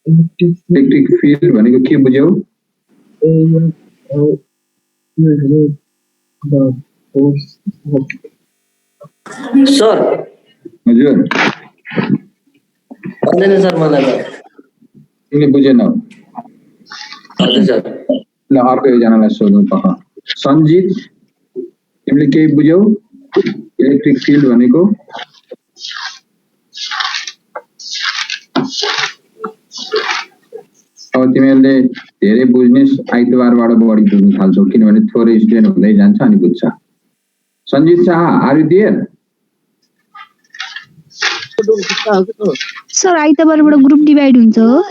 Electric field भनेको के बुझ्यौ? सर हजुर आउँदैन सर मलाई त। तिमीले बुझेनौ? हजुर सर। ल अर्को एकजनालाई सोधौँ पख। सञ्जित तिमीले केही बुझ्यौ इलेक्ट्रिक फिल्ड भनेको? अब तिमीहरूले धेरै बुझ्ने आइतबारबाट बढी बुझ्न थाल्छौ किनभने थोरै स्टुडेन्ट हुँदै जान्छ अनि बुझ्छ। Sanjit Shah are you there? Sir आइतबारबाट ग्रुप डिभाइड हुन्छ हो?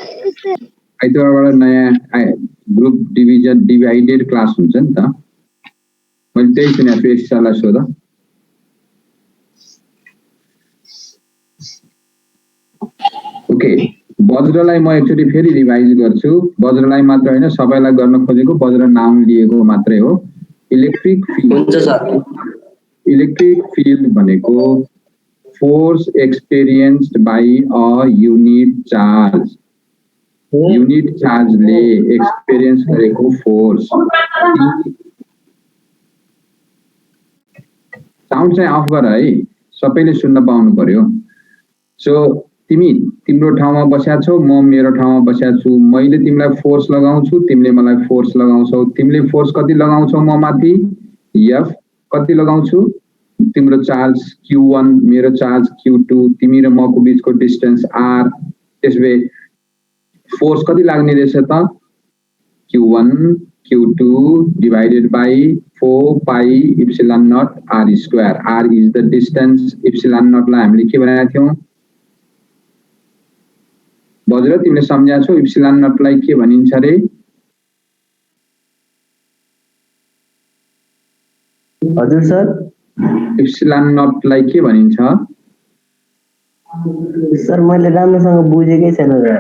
आइतबारबाट नयाँ ग्रुप डिभाइडेड क्लास हुन्छ नि त। मैले त्यही सुनेको छु। यस सरलाई सोध। ओके वज्रलाई म एकचोटि फेरि रिभाइज गर्छु। वज्रलाई मात्र होइन सबैलाई गर्न खोजेको वज्र नाम लिएको मात्रै हो। इलेक्ट्रिक फिल्ड भनेको force experienced by a unit charge. Unit चार्जले एक्सपिरियन्स गरेको फोर्स। साउन्ड चाहिँ अफ गर है, सबैले सुन्न पाउनु पर्यो। सो तिमी तिम्रो ठाउँमा बसेका छौ, म मेरो ठाउँमा बसेका छु। मैले तिमीलाई फोर्स लगाउँछु, तिमीले मलाई फोर्स लगाउँछौ। तिमीले फोर्स कति लगाउँछौ म माथि? एफ कति लगाउँछु? तिम्रो चार्ज Q1, मेरो चार्ज Q2, तिमी र मको बीचको डिस्टेन्स R। त्यसले फोर्स कति लाग्ने रहेछ त? Q1 Q2 divided by 4 pi epsilon naught R square. R is the distance. epsilon naught लाई हामीले के बनाएका थियौं? वज्र तिमीले सम्झ्या छौ epsilon naught लाई के भनिन्छ रे? हजुर सर। epsilon naught लाई के भनिन्छ? सर मैले राम्रोसँग बुझेकै छैन सर।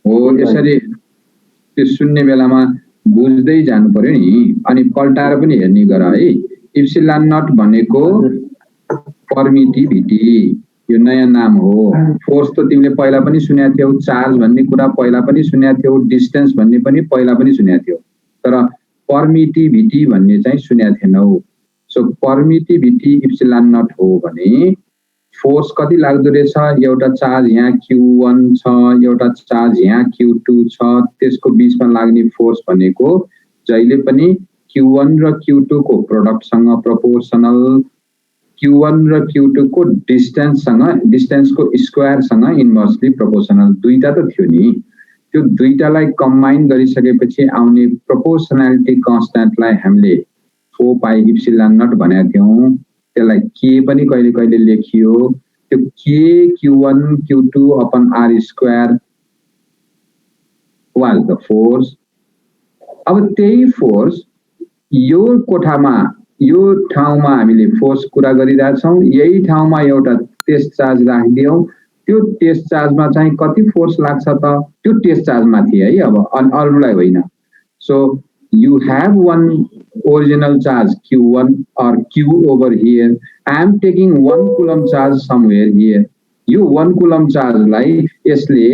हो यसरी त्यो सुन्ने बेलामा बुझ्दै जानु पर्यो नि, अनि पल्टाएर पनि हेर्ने गर है। epsilon naught भनेको परमिटिभिटी, यो नयाँ नाम हो। फोर्स त तिमीले पहिला पनि सुनेको थियौ, चार्ज भन्ने कुरा पहिला पनि सुनेको थियौ, डिस्टेन्स भन्ने पनि पहिला पनि सुनेको थियौ, तर परमिटिभिटी भन्ने चाहिँ सुनेको थिएनौ। सो परमिटिभिटी epsilon naught हो भने फोर्स कति लाग्दो रहेछ? एउटा चार्ज यहाँ Q1 छ, एउटा चार्ज यहाँ Q2 छ, त्यसको बीचमा लाग्ने फोर्स भनेको जहिले पनि Q1 र Q2 को प्रोडक्टसँग प्रोपोर्सनल, Q1 र Q2 को डिस्टेन्सको स्क्वायरसँग इन्भर्सली प्रोपोर्सनल। दुईटा त थियो नि, त्यो दुईटालाई कम्बाइन गरिसकेपछि आउने प्रोपोर्सनालिटी कन्स्ट्यान्टलाई हामीले 4 पाई epsilon naught भनेका थियौं। त्यसलाई के पनि कहिले कहिले लेखियो। त्यो के Q1 Q2 upon R square was the force। अब त्यही फोर्स यो कोठामा यो ठाउँमा हामीले फोर्स कुरा गरिरहेछौं। यही ठाउँमा एउटा टेस्ट चार्ज राखिदियौ, त्यो टेस्ट चार्जमा चाहिँ कति फोर्स लाग्छ त? त्यो टेस्ट चार्ज माथि है, अब अरूलाई होइन। So you have one original charge Q1 or Q over here. I am taking 1 coulomb charge somewhere here. यो 1 coulomb charge लाई यसले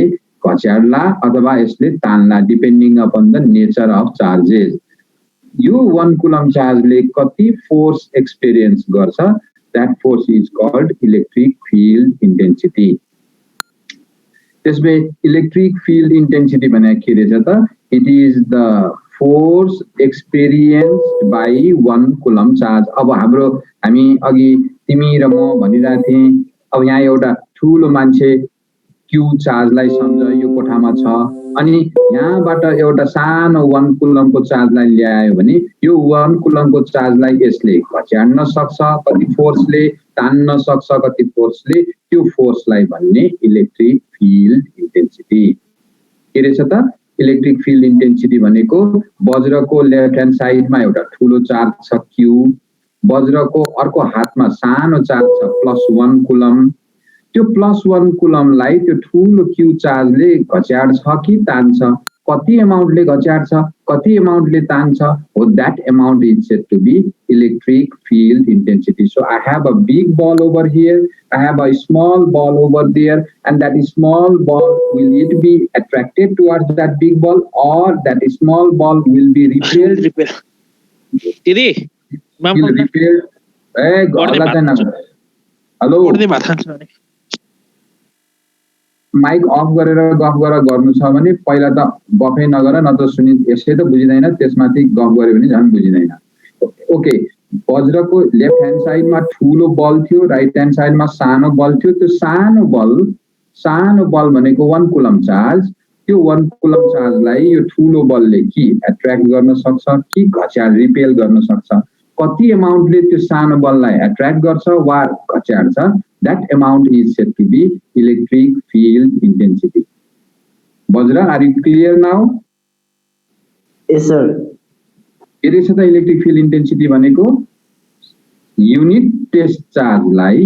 घचाड्ला अथवा यसले तान्ला depending upon the nature of charges. यो 1 coulomb charge ले कति फोर्स एक्सपिरियन्स गर्छ? that force is called electric field intensity। त्यसले इलेक्ट्रिक फिल्ड इन्टेन्सिटी भनेको के रहेछ त? it is the force experienced by 1 coulomb charge। अब हामी अघि तिमी र म भनिरहेको थिएँ, अब यहाँ एउटा ठूलो मान्छे Q चार्जलाई सम्झ यो कोठामा छ, अनि यहाँबाट एउटा सानो 1 coulomb को चार्जलाई ल्यायो भने यो 1 coulomb को चार्जलाई यसले घचाड्न सक्छ कति फोर्सले, तान्न सक्छ कति फोर्सले। त्यो फोर्सलाई भन्ने इलेक्ट्रिक फिल्ड इन्टेन्सिटी। के रहेछ त? इलेक्ट्रिक फिल्ड इन्टेन्सिटी भनेको वज्रको लेफ्ट ह्यान्ड साइडमा एउटा ठूलो चार्ज छ Q, वज्रको अर्को हातमा सानो चार्ज छ +1 coulomb। त्यो +1 coulomb लाई त्यो ठूलो Q चार्जले घचाड्छ कि तान्छ? कति अमाउन्टले घच्यार्छ कति अमाउन्टले तान्छ हो that amount is said to be electric field intensity. So I have a big ball over here, I have a small ball over there, and that small ball, will it be attracted towards that big ball, or that small ball will be repelled? दिदी Will repel? Hello mic off गरेर गफ गरेर गर्नु छ भने पहिला त गफै नगर न त सुनि यसै त बुझिदैन त्यसमाथि गफ गरे भने झन् बुझिदैन ओके वज्रको लेफ्ट ह्यान्ड साइडमा ठुलो बल थियो राइट ह्यान्ड साइडमा सानो बल थियो त्यो सानो बल भनेको 1 कुलम चार्ज त्यो 1 कुलम चार्जलाई यो ठुलो बलले कि एट्र्याक्ट गर्न सक्छ कि घच्यार रिपेल गर्न सक्छ कति अमाउन्टले त्यो सानो बललाई एट्र्याक्ट गर्छ वा घच्यार्छ that amount is said to be electric field intensity. Bajra, are you clear now? Yes, sir. It is the electric field intensity भनेको unit test charge लाई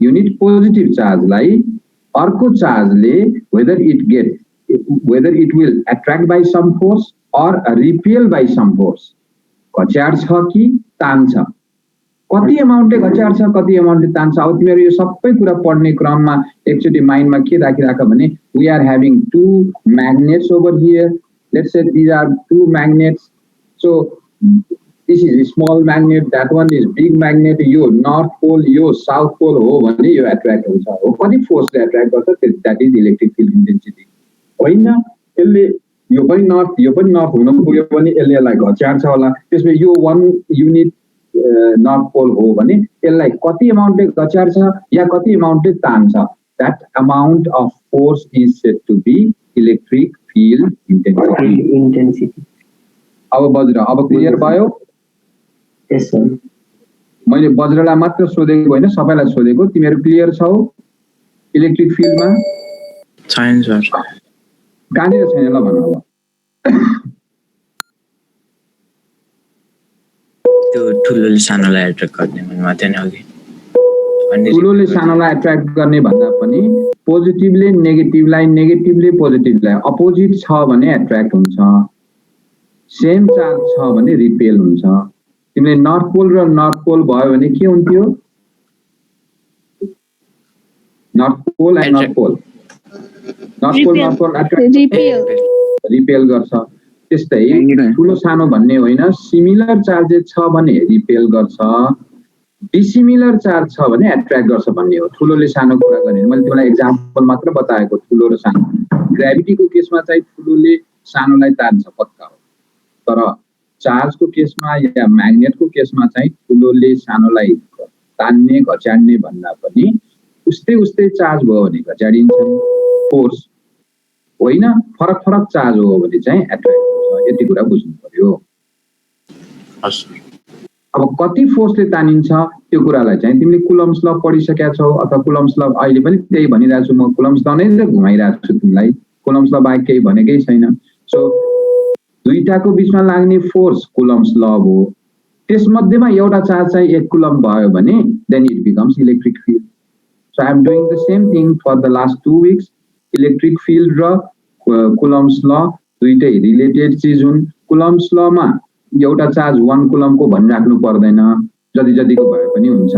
unit positive charge लाई अर्को चार्जले whether it will attract by some force or repel by some force घच्यार्छ कि तान्छ कति अमाउन्टले घच्यार्छ कति अमाउन्टले तान्छ अब तिमीहरु यो सबै कुरा पढ्ने क्रममा एकचोटी माइन्डमा के राखिराख भने we are having two magnets over here. Let's say these are two magnets. So this is a small magnet, that one is big magnet. यो north pole यो south pole हो भने यो attract हुन्छ हो कति फोर्सले attract गर्छ that is electric field intensity. होइन यसले यो पनि north हुन पुग्यो भने यसले यसलाई घच्यार्छ होला त्यसपछि यो 1 युनिट नर्थ पोल हो भने यसलाई कति अमाउन्टले घच्यार्छ या कति अमाउन्टले तान्छ that amount of force is said to be electric field intensity. अब वज्र अब क्लियर भयो यस सर मैले वज्रलाई मात्र सोधेको होइन सबैलाई सोधेको तिमीहरु क्लियर छौ इलेक्ट्रिक फिल्डमा छैन सर कहाँनिर छैन ल भन्नु अब ठुलोले सानोलाई एट्र्याक्ट गर्ने भन्नु मात्रै नि अघि ठुलोले सानोलाई एट्र्याक्ट गर्ने भन्दा पनि पोजिटिभले नेगेटिभले पोजिटिभलाई अपोजिट छ भने एट्र्याक्ट हुन्छ सेम चार्ज छ भने रिपेल हुन्छ तिमीले नर्थ पोल र नर्थ पोल भयो भने के हुन्थ्यो north pole and north pole repel गर्छ त्यस्तै ठुलो सानो भन्ने होइन सिमिलर चार्जेस छ भने रिपेल गर्छ डिसिमिलर चार्ज छ भने एट्र्याक्ट गर्छ भन्ने हो ठुलोले सानो कुरा गर्ने मैले तिमीलाई एक्जाम्पल मात्र बताएको ठुलो र सानो ग्राभिटीको केसमा चाहिँ ठुलोले सानोलाई तान्छ पक्का हो तर चार्जको केसमा या म्याग्नेटको केसमा चाहिँ ठुलोले सानोलाई तान्ने घच्याड्ने भन्दा पनि उस्तै चार्ज भयो भने घच्याडिन्छ फोर्स होइन फरक चार्ज हो भने चाहिँ एट्र्याक्ट हुन्छ यति कुरा बुझ्नु पर्यो अब कति फोर्सले तानिन्छ त्यो कुरालाई चाहिँ तिमीले कुलम्स ल पढिसकेका छौ अथवा कुलम्स ल अहिले पनि त्यही भनिरहेको छु म कुलम्स ल नै घुमाइरहेको छु तिमीलाई कुलम्स ल बाहेक केही भनेकै छैन सो दुईटाको बीचमा लाग्ने फोर्स कुलम्स ल हो त्यसमध्येमा एउटा चार्ज चाहिँ 1 कुलम भयो भने then it becomes electric field so I am doing the same thing for the last 2 weeks electric field र कुलम्स ल दुईटै रिलेटेड चीज हुन् कुलम्स लमा एउटा चार्ज 1 कुलमको भनिराख्नु पर्दैन जतिको भए पनि हुन्छ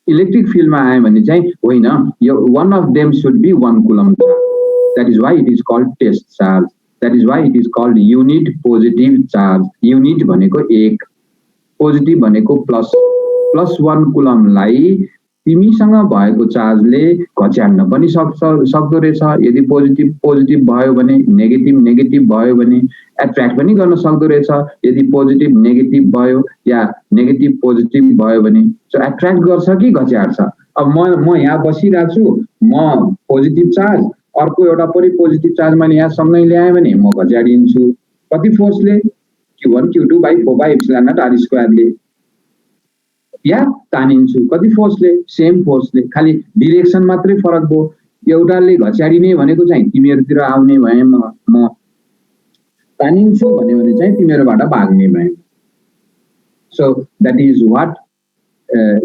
इलेक्ट्रिक फिल्डमा आयो भने चाहिँ होइन यो one of them should be 1 coulomb charge that is why it is called test charge that is why it is called unit positive charge unit भनेको 1 पोजिटिभ भनेको प्लस 1 कुलमलाई तिमीसँग भएको चार्जले घच्याड्न पनि सक्दो रहेछ यदि पोजिटिभ भयो भने नेगेटिभ भयो भने एट्र्याक्ट पनि गर्न सक्दो रहेछ यदि पोजिटिभ नेगेटिभ भयो या नेगेटिभ पोजिटिभ भयो भने सो एट्र्याक्ट गर्छ कि घच्याड्छ अब म यहाँ बसिरहेको छु म पोजिटिभ चार्ज अर्को एउटा पनि पोजिटिभ चार्ज मैले यहाँ सँगै ल्याएँ भने म घच्याडिन्छु कति फोर्सले Q1 Q2 by 4 by epsilon naught r square ले या तानिन्छु कति फोर्सले सेम फोर्सले खाली डिरेक्सन मात्रै फरक भयो एउटाले घच्याडिने भनेको चाहिँ तिमीहरुतिर आउने भए म तानिन्छु भने चाहिँ तिमीहरुबाट भाग्ने भए so that is what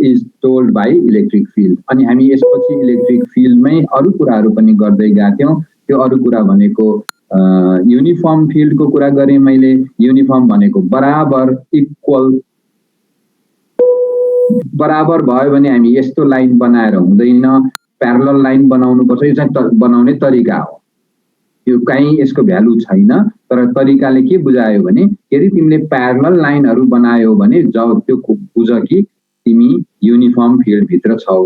is told by electric field अनि हामी यसपछि इलेक्ट्रिक फिल्डमै अरु कुराहरु पनि गर्दै गएथ्यौं त्यो अरु कुरा भनेको युनिफर्म फिल्डको कुरा गरेँ मैले। युनिफर्म भनेको बराबर, इक्वल। बराबर भयो भने हामी यस्तो लाइन बनाएर हुँदैन, प्यारलल लाइन बनाउनु पर्छ। यो चाहिँ बनाउने तरिका हो, यो कहीँ यसको भ्यालु छैन। तर तरिकाले के बुझायो भने यदि तिमीले प्यारलल लाइनहरू बनायो भने जब त्यो बुझ कि तिमी युनिफर्म फिल्ड भित्र छौ।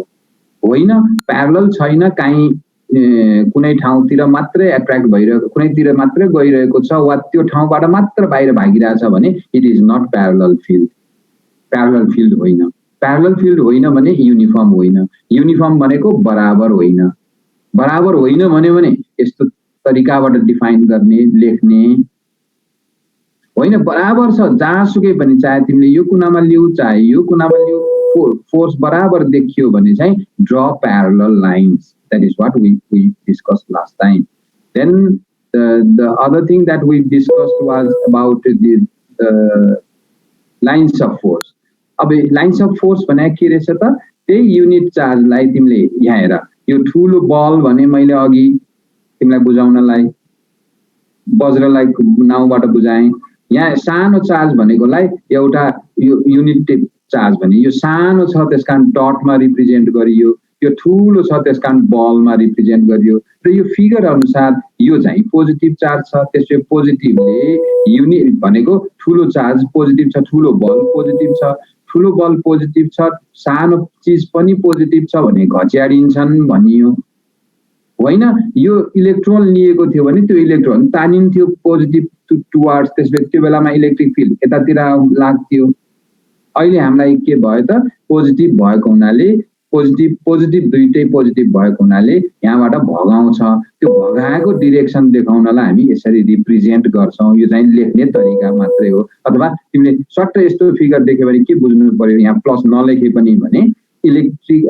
होइन प्यारलल छैन, कहीँ कुनै ठाउँतिर मात्रै एट्र्याक्ट भइरहेको, कुनैतिर मात्रै गइरहेको छ वा त्यो ठाउँबाट मात्र बाहिर भागिरहेछ भने it is not parallel field. Parallel field होइन। प्यारलल फिल्ड होइन भने युनिफर्म होइन। युनिफर्म भनेको बराबर होइन। बराबर होइन भने यस्तो तरिकाबाट डिफाइन गर्ने, लेख्ने होइन। बराबर छ जहाँसुकै पनि, चाहे तिमीले यो कुनामा लिऊ चाहे यो कुनामा लिऊ, फोर्स बराबर देखियो भने चाहिँ draw parallel lines. That is what we discussed last time. Then the other thing that we discussed was about the lines of force. अब lines of force भने के रहेछ त? त्यही युनिट चार्जलाई तिमीले यहाँ हेर, यो ठुलो बल भने मैले अघि तिमीलाई बुझाउनलाई वज्रलाई नाउँबाट बुझाएँ। यहाँ सानो चार्ज भनेकोलाई एउटा यो युनिट चार्ज भने यो सानो छ त्यसकारण डटमा रिप्रेजेन्ट गरियो, यो ठुलो छ त्यसकारण बलमा रिप्रेजेन्ट गरियो। र यो फिगर अनुसार यो चाहिँ पोजिटिभ चार्ज छ, त्यसपछि पोजिटिभले युनिट भनेको ठुलो चार्ज पोजिटिभ छ, ठुलो बल पोजिटिभ छ, ठुलो बल पोजिटिभ छ, सानो चिज पनि पोजिटिभ छ भने घच्याडिन्छन् भनियो। होइन यो इलेक्ट्रोन लिएको थियो भने त्यो इलेक्ट्रोन तानिन्थ्यो पोजिटिभ टुवार्ड्स, त्यसपछि त्यो बेलामा इलेक्ट्रिक फिल्ड यतातिर लाग्थ्यो। अहिले हामीलाई के भयो त? पोजिटिभ भएको हुनाले पोजिटिभ दुईटै पोजिटिभ भएको हुनाले यहाँबाट भगाउँछ। त्यो भगाएको डिरेक्सन देखाउनलाई हामी यसरी रिप्रेजेन्ट गर्छौँ। यो चाहिँ लेख्ने तरिका मात्रै हो। अथवा तिमीले सट्ट यस्तो फिगर देख्यो भने के बुझ्नु पर्यो, यहाँ प्लस नलेखे पनि भने इलेक्ट्रिक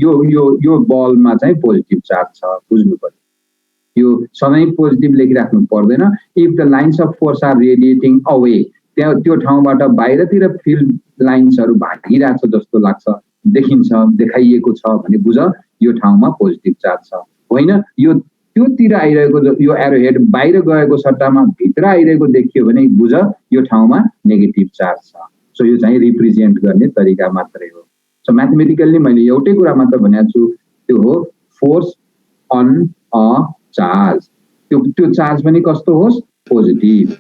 यो बलमा चाहिँ पोजिटिभ चार्ज छ, बुझ्नु पर्यो। यो सधैँ पोजिटिभ लेखिराख्नु पर्दैन। If the lines of force are radiating away, त्यो ठाउँबाट बाहिरतिर फिल्ड लाइन्सहरू भागिरहेको जस्तो लाग्छ, देखिन्छ, देखाइएको छ भने बुझ यो ठाउँमा पोजिटिभ चार्ज छ। होइन यो त्योतिर आइरहेको यो एरो हेड बाहिर गएको सट्टामा भित्र आइरहेको देखियो भने बुझ यो ठाउँमा नेगेटिभ चार्ज छ। सो यो चाहिँ रिप्रेजेन्ट गर्ने तरिका मात्रै हो। सो म्याथमेटिकल्ली मैले एउटै कुरा मात्र भनेको छु, त्यो हो फोर्स अन अ चार्ज। त्यो चार्ज पनि कस्तो होस्? पोजिटिभ।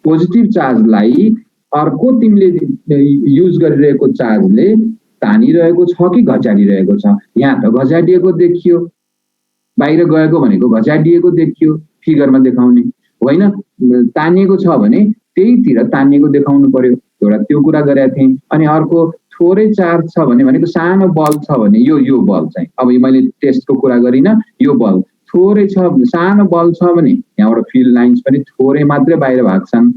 पोजिटिभ चार्जलाई अर्को तिमीले युज गरिरहेको चार्जले तानिरहेको छ कि घचाडिरहेको छ? यहाँ त घचाडिएको देखियो, बाहिर गएको भनेको घचाडिएको देखियो फिगरमा देखाउने। होइन तानिएको छ भने त्यहीतिर तानिएको देखाउनु पर्यो। एउटा त्यो कुरा गरेको थिएँ। अनि अर्को थोरै चार्ज छ भने भनेको सानो बल छ भने यो बल चाहिँ, अब मैले टेस्टको कुरा गरिनँ, यो बल थोरै छ, सानो बल छ भने यहाँबाट फिल्ड लाइन्स पनि थोरै मात्रै बाहिर भाग्छन्।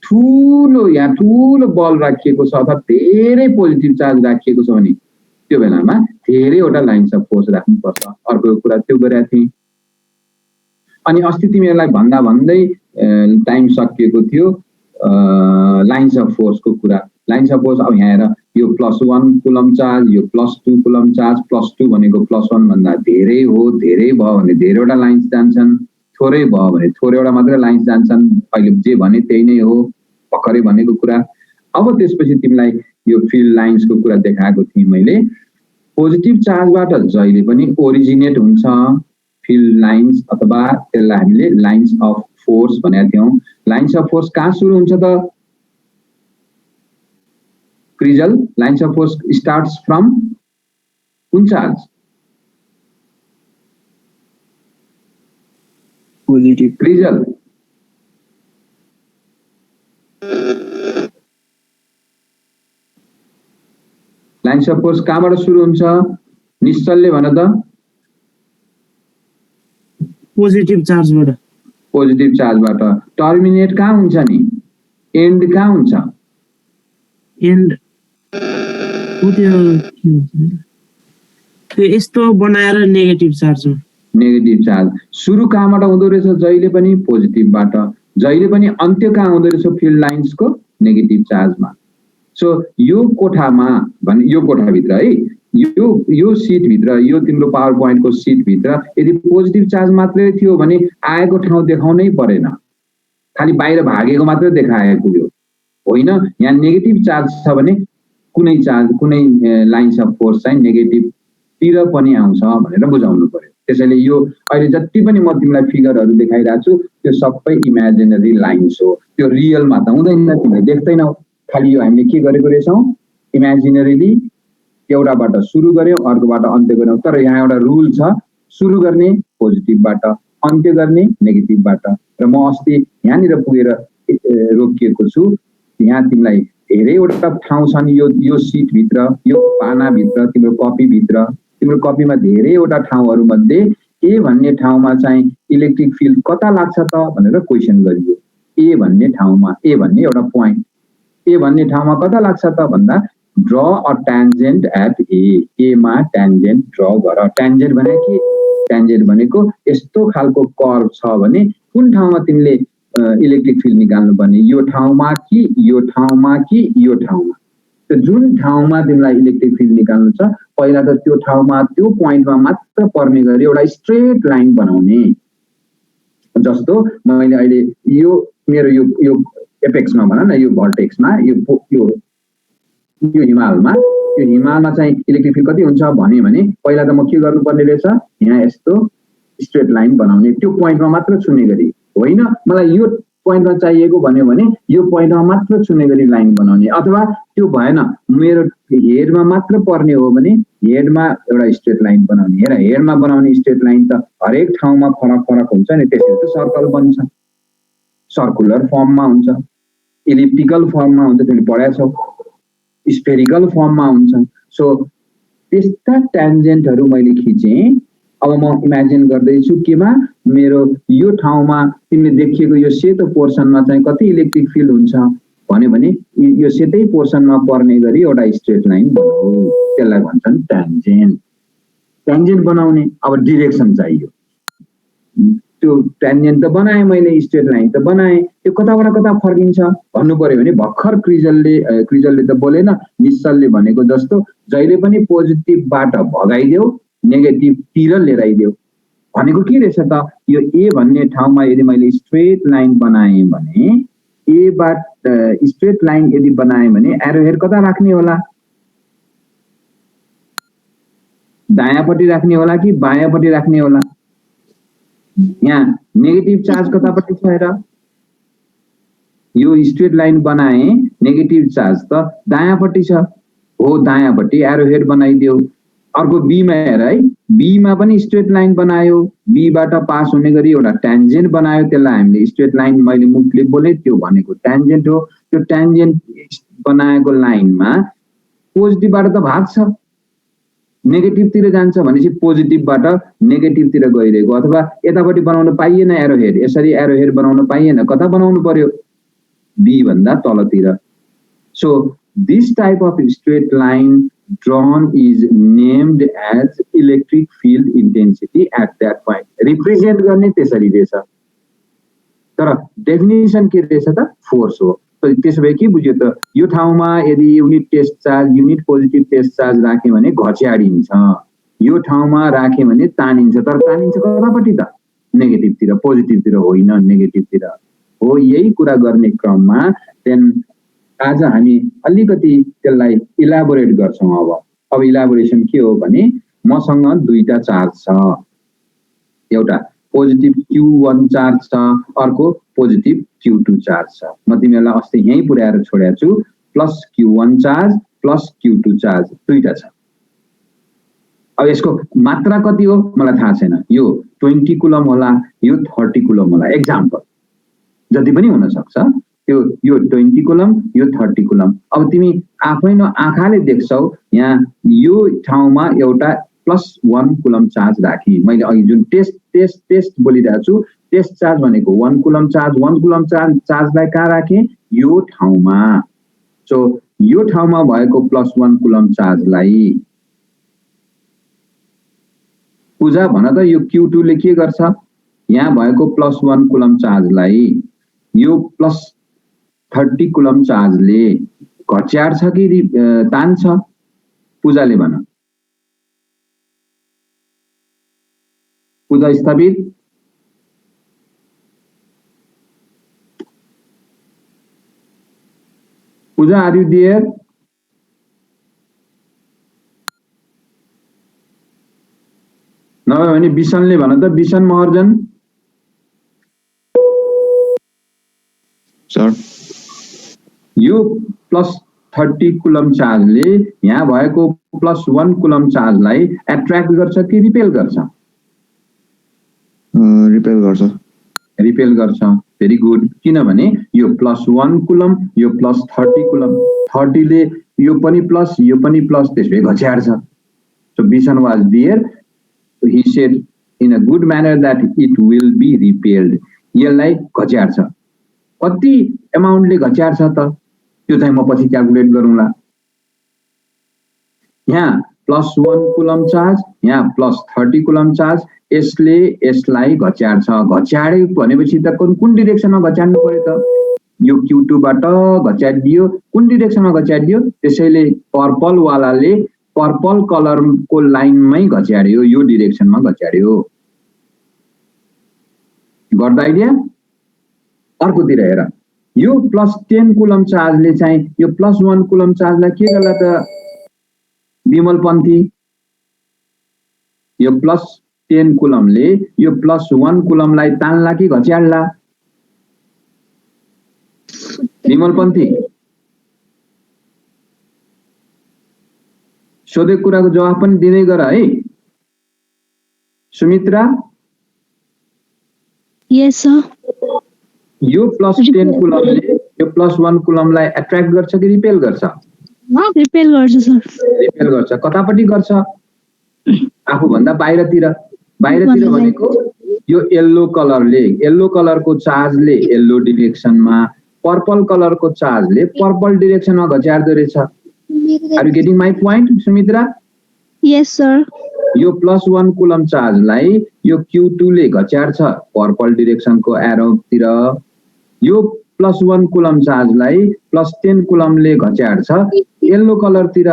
यहाँ ठुलो बल राखिएको छ अथवा धेरै पोजिटिभ चार्ज राखिएको छ भने त्यो बेलामा धेरैवटा लाइन्स अफ फोर्स राख्नुपर्छ। अर्को कुरा त्यो गरेका थिएँ। अनि अस्ति तिमीहरूलाई भन्दै टाइम सकिएको थियो लाइन्स अफ फोर्सको कुरा। लाइन्स अफ फोर्स अब यहाँ हेर, यो +1 कुलम चार्ज, यो +2 कुलम चार्ज। +2 भनेको +1 भन्दा धेरै हो, धेरै भयो भने धेरैवटा लाइन्स जान्छन्, थोरै भयो भने थोरैवटा मात्रै लाइन्स जान्छन्। अहिले जे भने त्यही नै हो, भर्खरै भनेको कुरा। अब त्यसपछि तिमीलाई यो फिल्ड लाइन्सको कुरा देखाएको थिएँ मैले। पोजिटिभ चार्जबाट जहिले पनि ओरिजिनेट हुन्छ फिल्ड लाइन्स, अथवा त्यसलाई हामीले लाइन्स अफ फोर्स भनेका थियौँ। लाइन्स अफ फोर्स कहाँ सुरु हुन्छ त? Krijal, lines of force starts from कुन charge? Positive. Krijal lines of force कहाँबाट सुरु हुन्छ? निश्चलले भन त। पोजिटिभ चार्जबाट। पोजिटिभ चार्जबाट। टर्मिनेट कहाँ हुन्छ नि? एन्ड कहाँ हुन्छ? एन्ड त्यो यस्तो बनाएर नेगेटिभ चार्जमा। नेगेटिभ चार्ज सुरु कहाँबाट हुँदो रहेछ? जहिले पनि पोजिटिभबाट। जहिले पनि अन्त्य कहाँ हुँदो रहेछ फिल्ड लाइन्सको? नेगेटिभ चार्जमा। सो यो कोठामा भने यो कोठाभित्र है, यो सिट भित्र यो तिम्रो पावर पोइन्टको सिट भित्र यदि पोजिटिभ चार्ज मात्रै थियो भने आएको ठाउँ देखाउनै परेन, खालि बाहिर भागेको मात्रै देखाएको यो होइन। यहाँ नेगेटिभ चार्ज छ भने कुनै लाइन्स अफ फोर्स चाहिँ नेगेटिभतिर पनि आउँछ भनेर बुझाउनु पर्यो। त्यसैले यो अहिले जति पनि म तिमीलाई फिगरहरू देखाइरहेको छु त्यो सबै इमेजिनरी लाइन्स हो, त्यो रियलमा त हुँदैन, तिमीले देख्दैनौ। खालि यो हामीले के गरेको रहेछौँ, इमेजिनरीली एउटाबाट सुरु गर्यो अर्कोबाट अन्त्य गर्यौँ। तर यहाँ एउटा रुल छ, सुरु गर्ने पोजिटिभबाट अन्त्य गर्ने नेगेटिभबाट। र म अस्ति यहाँनिर पुगेर रोकिएको छु। यहाँ तिमीलाई धेरैवटा ठाउँ छन् यो सिटभित्र, यो पानाभित्र, तिम्रो कपीभित्र, तिम्रो कपीमा धेरैवटा ठाउँहरू मध्ये ए भन्ने ठाउँमा चाहिँ इलेक्ट्रिक फिल्ड कता लाग्छ त भनेर क्वेसन गरियो। ए भन्ने ठाउँमा, ए भन्ने एउटा पोइन्ट, ए भन्ने ठाउँमा कता लाग्छ त भन्दा ड्र अ ट्यान्जेन्ट एट ए मा ट्यान्जेन्ट ड्र गर। ट्यान्जेन्ट भनेको के? ट्यान्जेन्ट भनेको यस्तो खालको कर्भ छ भने कुन ठाउँमा तिमीले इलेक्ट्रिक फिल्ड निकाल्नु पर्ने, यो ठाउँमा कि यो ठाउँमा कि यो ठाउँमा। त्यो जुन ठाउँमा तिमीलाई इलेक्ट्रिक फिल्ड निकाल्नु छ पहिला त त्यो ठाउँमा त्यो पोइन्टमा मात्र पर्ने गरी एउटा स्ट्रेट लाइन बनाउने। जस्तो मैले अहिले यो मेरो यो एपेक्समा भन न, यो भर्टेक्समा, यो हिमालमा चाहिँ इलेक्ट्रिक फिल्ड कति हुन्छ भने पहिला त म के गर्नुपर्ने रहेछ, यहाँ यस्तो स्ट्रेट लाइन बनाउने, त्यो पोइन्टमा मात्र छुने गरी होइन। मलाई यो पोइन्टमा चाहिएको भन्यो भने यो पोइन्टमा मात्र छुने गरी लाइन बनाउने। अथवा त्यो भएन, मेरो हेडमा मात्र पर्ने हो भने हेडमा एउटा स्ट्रेट लाइन बनाउने। हेर, हेडमा बनाउने स्ट्रेट लाइन त हरेक ठाउँमा फरक फरक हुन्छ नि, त्यसरी त सर्कल बन्छ, सर्कुलर फर्ममा हुन्छ, इलिप्टिकल फर्ममा हुन्छ, तिमीले पढाएको छौ, स्फेरिकल फर्ममा हुन्छ। सो त्यस्ता ट्यान्जेन्टहरू मैले खिचेँ। अब म इमेजिन गर्दैछु केमा, मेरो यो ठाउँमा तिमीले देखिएको यो सेतो पोर्सनमा चाहिँ कति इलेक्ट्रिक फिल्ड हुन्छ भन्यो भने यो सेतै पोर्सनमा पर्ने गरी एउटा स्ट्रेट लाइन बनाऊ, त्यसलाई भन्छन् ट्यान्जेन्ट। ट्यान्जेन्ट बनाउने अब डिरेक्सन चाहियो। त्यो ट्यान्जेन्ट त बनाएँ मैले, स्ट्रेट लाइन त बनाएँ, त्यो कताबाट कता फर्किन्छ भन्नु पर्यो भने भर्खर क्रिजलले त बोलेन, निश्चलले भनेको जस्तो जहिले पनि पोजिटिभबाट भगाइदेऊ नेगेटिभतिर लिएर आइदेऊ भनेको के रहेछ त। यो ए भन्ने ठाउँमा यदि मैले स्ट्रेट लाइन बनाएँ भने एबाट स्ट्रेट लाइन यदि बनाएँ भने एरो हेड कता राख्ने होला, दायाँपट्टि राख्ने होला कि बायाँपट्टि राख्ने होला। यहाँ नेगेटिभ चार्ज कतापट्टि छ हेर, यो स्ट्रेट लाइन बनाए नेगेटिभ चार्ज त दायाँपट्टि छ हो, दायाँपट्टि एरो हेड बनाइदेऊ। अर्को बीमा हेर है, बीमा पनि स्ट्रेट लाइन बनायो, बीबाट पास हुने गरी एउटा ट्यान्जेन्ट बनायो, त्यसलाई हामीले स्ट्रेट लाइन मैले मुखले बोले त्यो भनेको ट्यान्जेन्ट हो। त्यो ट्यान्जेन्ट बनाएको लाइनमा पोजिटिभबाट त भाग्छ, नेगेटिभतिर जान्छ भनेपछि पोजिटिभबाट नेगेटिभतिर गइरहेको। अथवा यतापट्टि बनाउन पाइएन एरो हेड, यसरी एरो हेड बनाउन पाइएन, कता बनाउनु पर्यो, बी भन्दा तलतिर। So this type of straight line drawn is named as electric field intensity at that point. Represent गर्ने त्यसरी रहेछ, तर डेफिनेसन के रहेछ त, फोर्स हो। त्यसो भए के बुझ्यो त, यो ठाउँमा यदि unit test charge, unit positive test charge राख्यो भने घच्याडिन्छ, यो ठाउँमा राख्यो भने तानिन्छ। तर तानिन्छ कतापट्टि त, नेगेटिभतिर, पोजिटिभतिर होइन, नेगेटिभतिर हो। यही कुरा गर्ने क्रममा देन आज हामी अलिकति त्यसलाई इलाबोरेट गर्छौँ। अब इलाबोरेसन के हो भने मसँग दुईटा चार्ज छ, एउटा पोजिटिभ Q1 चार्ज छ, अर्को पोजिटिभ Q2 चार्ज छ। म तिमीहरूलाई अस्ति यहीँ पुर्याएर छोडेको छु, plus Q1 charge plus Q2 charge दुईटा छ। अब यसको मात्रा कति हो मलाई थाहा छैन, यो 20 कुलम होला, यो 30 कुलम होला, एक्जाम्पल जति पनि हुन सक्छ। यो 20 कुलम, यो 30 कुलम। अब तिमी आफै न आँखाले देख्छौ, यहाँ यो ठाउँमा एउटा +1 कुलम चार्ज राखी। मैले अघि जुन टेस्ट बोलिरहेको छु, टेस्ट चार्ज भनेको 1 कुलम चार्ज, 1 कुलम चार्जलाई कहाँ राखेँ, यो ठाउँमा। सो यो ठाउँमा भएको +1 कुलम चार्जलाई पूजा भन त, यो Q2 ले के गर्छ, यहाँ भएको +1 कुलम चार्जलाई यो +30 कुलम चार्जले घच्याड्छ कि तान्छ, पूजाले भन। पूजा स्थापित पूजा आर यु देयर नभए भने विशनले भन त विशन महर्जन सर यो +30 कुलम चार्जले यहाँ भएको +1 कुलम चार्जलाई एट्र्याक्ट गर्छ कि रिपेल गर्छ रिपेल गर्छ भेरी गुड किनभने यो +1 कुलम यो +30 कुलम 30 ले यो पनि प्लस यो पनि प्लस त्यसले घच्याड्छ so Bishan was there he said in a good manner that it will be repelled यसलाई घच्याड्छ कति अमाउन्टले घच्याड्छ त त्यो चाहिँ म पछि क्याल्कुलेट गरौँला यहाँ +1 कुलम चार्ज यहाँ +30 कुलम चार्ज यसले यसलाई घच्याड्छ घच्याडे भनेपछि त कुन डिरेक्सनमा घच्याड्नु पर्यो त यो Q2 बाट घच्याडियो कुन डिरेक्सनमा घच्याडियो त्यसैले पर्पल वालाले पर्पल कलर को लाइनमै घच्याड्यो यो डिरेक्सनमा घच्याड्यो गर्दा आइडिया अर्कोतिर हेर यो +10 कुलम चार्जले चाहिँ यो +1 कुलम चार्जलाई के गर्ला त विमल पन्थी यो +10 कुलमले यो +1 कुलमलाई तान्ला कि घच्याड्ला विमल पन्थी सोधेको कुराको जवाफ पनि दिँदै गर है सुमित्रा यस सर यो +10 कुलमले यो +1 कुलमलाई एट्र्याक्ट गर्छ कि रिपेल गर्छ रिपेल गर्छ सर रिपेल गर्छ कतापट्टि गर्छ आफूभन्दा बाहिरतिर भनेको यो येल्लो कलरले येल्लो कलरको चार्जले येल्लो डिरेक्सनमा पर्पल कलरको चार्जले पर्पल डिरेक्सनमा घच्यार्दो रहेछ Are you getting my point, Sumitra? Yes, sir. यो +1 कुलम चार्जलाई यो Q2 ले घच्याड्छ पर्पल डिरेक्सनको एरोतिर यो +1 कुलम चार्जलाई +10 कुलमले घच्याड्छ येल्लो कलरतिर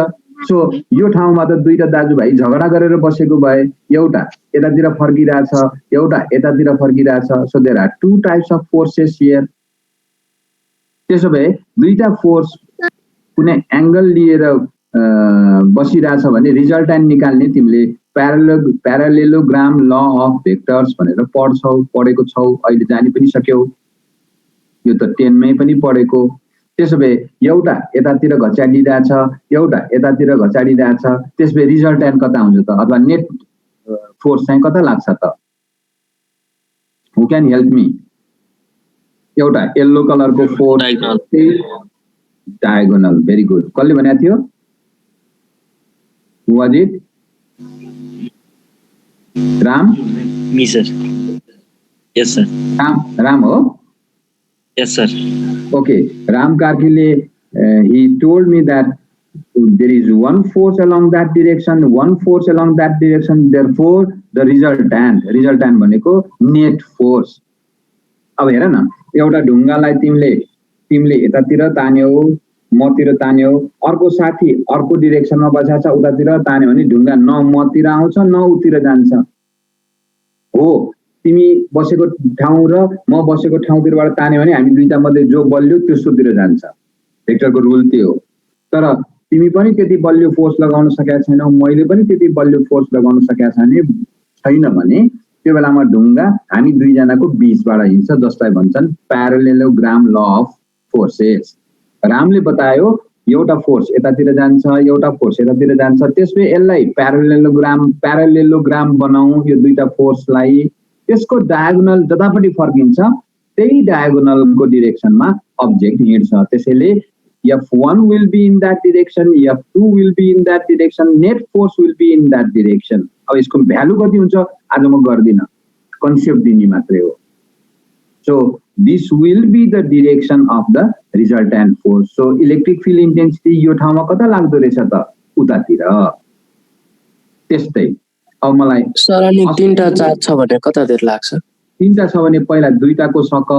सो यो ठाउँमा त दुईटा दाजुभाइ झगडा गरेर बसेको भए एउटा यतातिर फर्किरहेछ एउटा यतातिर फर्किरहेछ so there are two types of forces here त्यसो भए दुईटा फोर्स कुनै एंगल लिएर बसिरहेछ भने रिजल्टेन्ट निकाल्ने तिमीले प्यारालेलोग्राम ल अफ भेक्टर्स भनेर पढेको छौ अहिले जानि पनि सक्यौ यो त 10 मै पनि पढेको त्यसो भए एउटा यतातिर घच्याडिरहेछ एउटा यतातिर घच्याडिरहेछ त्यसबे रिजल्टेन्ट कता हुन्छ त अथवा नेट फोर्स चाहिँ कता लाग्छ त हु क्यान हेल्प मी एउटा येल्लो कलरको फोर्स डायगोनल भेरी गुड कसले भनेको थियो who was it Ram me sir yes sir Ram हो yes sir okay Ram Karkile he told me that there is one force along that direction therefore the resultant भनेको net force अब हेर न एउटा ढुङ्गालाई तिमीले यतातिर तान्यौ मतिर तान्यौ अर्को साथी अर्को डिरेक्सनमा बसेको छ उतातिर तान्यो भने ढुङ्गा न मतिर आउँछ न उतिर जान्छ हो तिमी बसेको ठाउँ र म बसेको ठाउँतिरबाट तान्यो भने हामी दुईटा मध्ये जो बल्यो त्यसोतिर जान्छ भेक्टरको रुल त्यो हो तर तिमी पनि त्यति बलियो फोर्स लगाउन सकेका छैनौ मैले पनि त्यति बलियो फोर्स लगाउन सकेका छैन भने त्यो बेलामा ढुङ्गा हामी दुई जनाको बीचबाट हिँड्छ जसलाई भन्छन् प्यारालेलोग्राम ल अफ फोर्सेस रामले बतायो एउटा फोर्स यतातिर जान्छ एउटा फोर्स यतातिर जान्छ त्यसले यसलाई प्यारालेलोग्राम बनाऊ यो दुईटा फोर्सलाई त्यसको डायगोनल जतापट्टि फर्किन्छ त्यही डायगोनलको डिरेक्सनमा अब्जेक्ट हिँड्छ त्यसैले F1 will be in that direction F2 will be in that direction net force will be in that direction अब यसको भ्यालु कति हुन्छ आज म गर्दिन कन्सेप्ट दिने मात्रै हो so this will be the direction of the resultant force so electric field intensity यो ठाउँमा कता लाग्दो रहेछ त उतातिर त्यस्तै अब मलाई सर अनि तीनटा चार्ज छ भने कतातिर लाग्छ तीनटा छ भने पहिला दुईटाको सक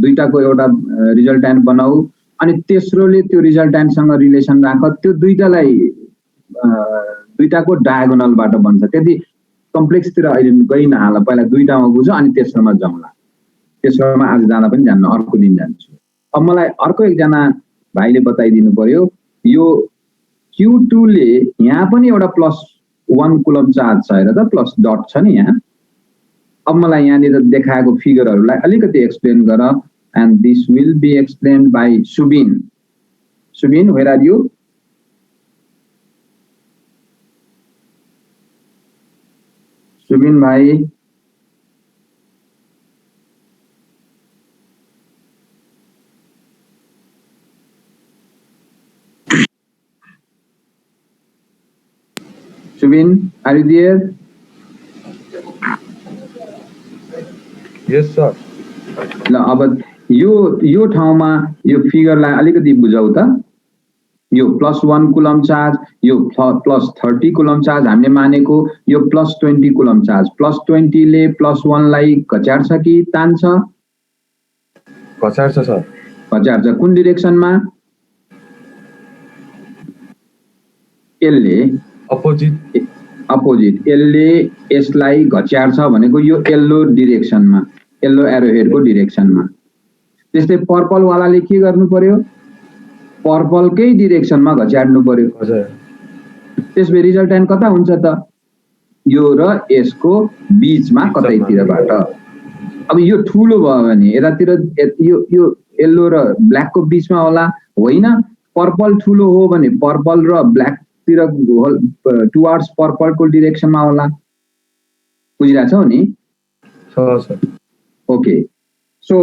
दुईटाको एउटा रिजल्टेन्ट बनाऊ अनि तेस्रोले त्यो रिजल्टेन्टसँग रिलेसन राख त्यो दुईटालाई दुईटाको डायगोनलबाट बन्छ त्यति कम्प्लेक्सतिर अहिले गइ नहाल, पहिला दुईटामा बुझ अनि तेस्रोमा जाउँला। तेस्रोमा आज जाँदा पनि जान्न, अर्को दिन जान्छु। अब मलाई अर्को एकजना भाइले बताइदिनु पर्यो, यो Q2 ले यहाँ पनि एउटा +1 कुलम चार्ज छ हेर त, प्लस डट छ नि यहाँ। अब मलाई यहाँनिर देखाएको फिगरहरूलाई अलिकति एक्सप्लेन गर, and this will be explained by Subin. Subin, where are you? Subin भाइ, Subin, are you there? Yes, sir. ल अब यो ठाउँमा यो फिगरलाई अलिकति बुझाउ त। यो +1 कुलम चार्ज, यो +30 कुलम चार्ज हामीले मानेको, यो +20 कुलम चार्ज। +20 ले +1 लाई घचाड्छ कि तान्छ? घचाड्छ सर। घचाड्छ। कुन डिरेक्सनमा? यसले अपोजिट यसले यसलाई घचाड्छ भनेको यो येल्लो डिरेक्सनमा, येल्लो एरो हेडको डिरेक्सनमा। त्यस्तै पर्पल वालाले के गर्नु पर्यो? पर्पलकै डिरेक्सनमा घचाड्नु पर्यो। त्यसपछि रिजल्टेन्ट कता हुन्छ त? यो र यसको बीचमा कतैतिरबाट। अब यो ठुलो भयो भने यतातिर यो येल्लो र ब्ल्याकको बीचमा होला, होइन? पर्पल ठुलो हो भने पर्पल र ब्ल्याक टुवर्ड्स पर्पलको डिरेक्सनमा होला। बुझिरहेछौ नि? Okay, so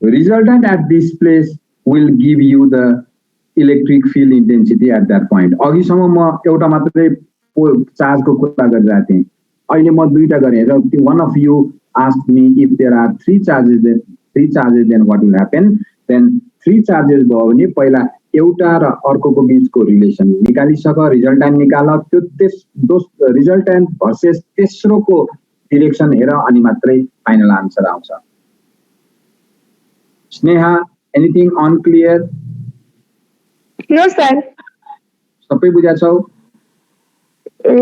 resultant at this place will give you the electric field intensity at that point. अघिसम्म म एउटा मात्रै चार्जको कुरा गरिरहेको थिएँ, अहिले म दुईटा गरेँ र one of you asked me if there are three charges then what will happen? Then three charges भयो भने पहिला एउटा र अर्कोको बीचको रिलेसन निकालिसक, रिजल्टेन्ट निकाल, त्यो रिजल्टेन्ट भर्सेस तेस्रोको डिरेक्सन हेर, अनि मात्रै फाइनल आन्सर आउँछ। Sneha, anything unclear? No sir. सबै बुझाछौ?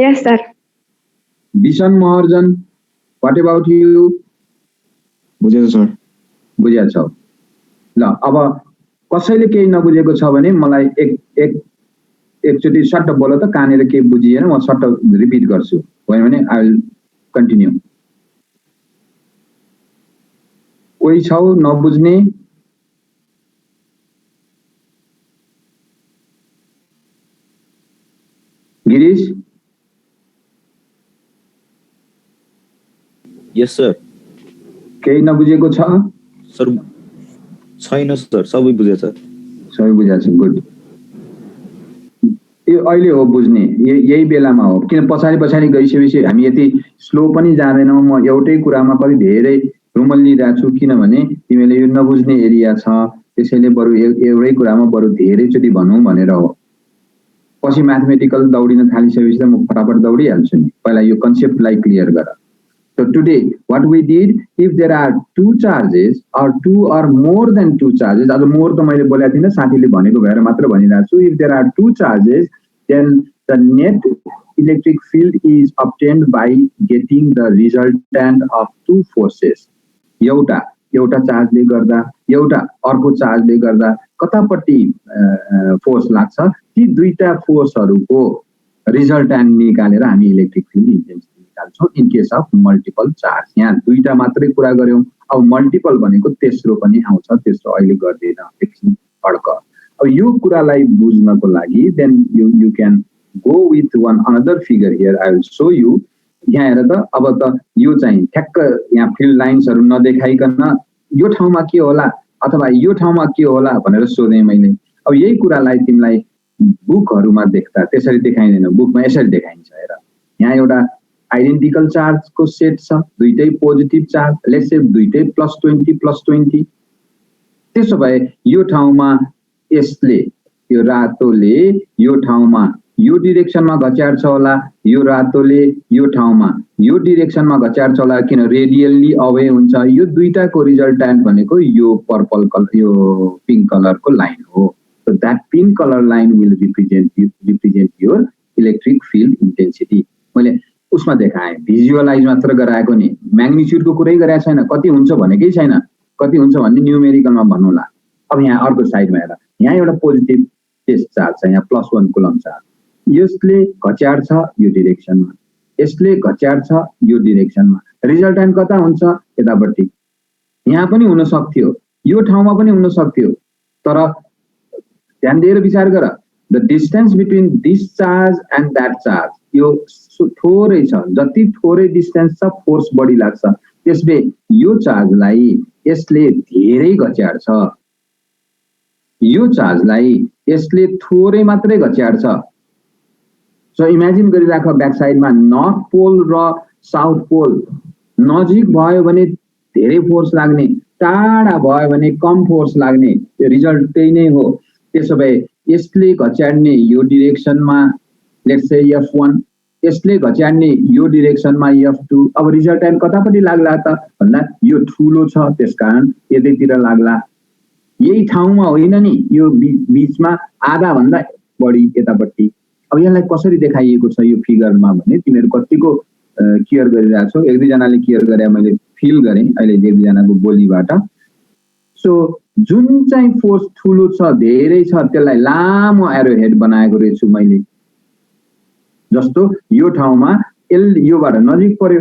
Yes sir. Bishan Maharjan, what about you? बुझेछ सर। बुझाछौ। ल अब कसैले केही नबुझेको छ भने मलाई एकचोटि सट्ट बोल त, कहाँनिर के बुझिएन म सट्ट रिपिट गर्छु, होइन भने आई विल कन्टिन्यू। कोही छौ नबुझ्ने? गिरीश? यस सर। केही नबुझेको छ? सर छैन सर, सबै बुझेछ। सबै बुझाछ, गुड। यो अहिले हो बुझ्ने, यही बेलामा हो, किन पछाडि गइसकेपछि हामी यति स्लो पनि जाँदैनौँ। म एउटै कुरामा कति धेरै रुमल्लिरहेको छु, किनभने तिमीले यो नबुझ्ने एरिया छ, त्यसैले बरु एउटै कुरामा बरु धेरैचोटि भनौँ भनेर हो। पछि म्याथमेटिकल दौडिन थालिसकेपछि त म फटाफट दौडिहाल्छु नि, पहिला यो कन्सेप्टलाई क्लियर गर। So today, what we did, if there are two charges or two or more than two charges, as more to मैले बोलेको थिइनँ, साथीले भनेको भएर मात्र भनिरहेको छु, if there are two charges, then the net electric field is obtained by getting the resultant of two forces. एउटा चार्जले गर्दा, एउटा अर्को चार्जले गर्दा कतापट्टि फोर्स लाग्छ, ती दुईटा फोर्सहरूको रिजल्टेन्ट निकालेर हामी इलेक्ट्रिक फिल्ड इन्टेन्सिटी निकाल्छौँ in case of multiple charge. यहाँ दुईटा मात्रै कुरा गर्यौँ, अब मल्टिपल भनेको तेस्रो पनि आउँछ, तेस्रो अहिले गर्दैन, एकछिन अड्क। अब यो कुरालाई बुझ्नको लागि then you can go with one another figure here, I will show you. यहाँ हेर त, अब त यो चाहिँ ठ्याक्क यहाँ फिल्ड लाइन्सहरू नदेखाइकन यो ठाउँमा के होला अथवा यो ठाउँमा के होला भनेर सोधेँ मैले। अब यही कुरालाई तिमीलाई बुकहरूमा देख्दा त्यसरी देखाइँदैन, बुकमा यसरी देखाइन्छ। हेर, यहाँ एउटा आइडेन्टिकल चार्जको सेट छ, दुईटै पोजिटिभ चार्ज, लेट्स से दुईटै +20 त्यसो भए यो ठाउँमा यसले, यो रातोले यो ठाउँमा यो डिरेक्सनमा घचाड्छ होला, यो रातोले यो ठाउँमा यो डिरेक्सनमा घचाड्छ होला, किन रेडियल्ली अवे हुन्छ। यो दुईटाको रिजल्टेन्ट भनेको यो पर्पल कलर, यो पिङ्क कलरको लाइन हो। So that pink color line will represent your electric field intensity. मैले उसमा देखाएँ, भिजुअलाइज मात्र गराएको नि, म्याग्निच्युडको कुरै गरेको छैन, कति हुन्छ भनेकै छैन, कति हुन्छ भन्ने न्युमेरिकलमा भन्नुला। अब यहाँ अर्को साइडमा हेर, यहाँ एउटा पोजिटिभ टेस्ट चार्ज छ, यहाँ +1 कुलम चार्ज, यसले घच्याड छ यो डिरेक्सनमा, यसले घच्याड छ यो डिरेक्सनमा, रिजल्टेन्ट कता हुन्छ यतापट्टि, यहाँ पनि हुन सक्थ्यो, यो ठाउँमा पनि हुन सक्थ्यो, तर ध्यान दिएर विचार गर, the distance between this charge and that charge यो थोरै छ, जति थोरै डिस्टेन्स छ फोर्स बढी लाग्छ, त्यसले यो चार्जलाई यसले धेरै घच्याड छ, यो चार्जलाई यसले थोरै मात्रै घच्याड छ। सो इमेजिन गरिराख, ब्याक साइडमा नर्थ पोल र साउथ पोल नजिक भयो भने धेरै फोर्स लाग्ने, टाढा भयो भने कम फोर्स लाग्ने, रिजल्ट त्यही नै हो। त्यसो भए यसले घच्याड्ने यो डिरेक्सनमा लेट्स से F1, यसले घच्याड्ने यो डिरेक्सनमा F2, अब रिजल्टेन्ट कतापट्टि लाग्ला त भन्दा यो ठुलो छ त्यसकारण यतैतिर लाग्ला, यही ठाउँमा होइन नि, यो बीचमा आधा भन्दा बढी यतापट्टि। अब यसलाई कसरी देखाइएको छ यो फिगरमा भने तिमीहरू कतिको केयर गरिरहेको छौ, एक दुईजनाले केयर गरे, मैले फिल गरेँ अहिले एक दुईजनाको बोलीबाट। सो जुन चाहिँ फोर्स ठुलो छ, धेरै छ, त्यसलाई लामो एरो हेड बनाएको रहेछु मैले, जस्तो यो ठाउँमा योबाट नजिक पर्यो,